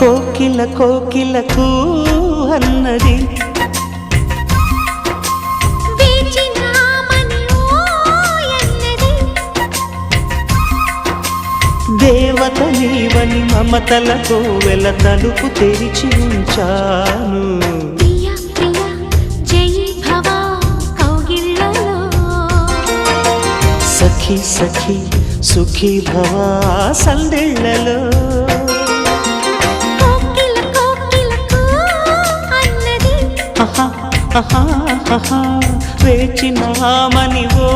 కోకిల కోకిలకు అన్నది దేవత నీవని మమతలతో వెల తలుపు తెరిచి ఉంచాను. సఖీ సఖీ సుఖీ భవ సందేళ్లలో వేచినామని ఓ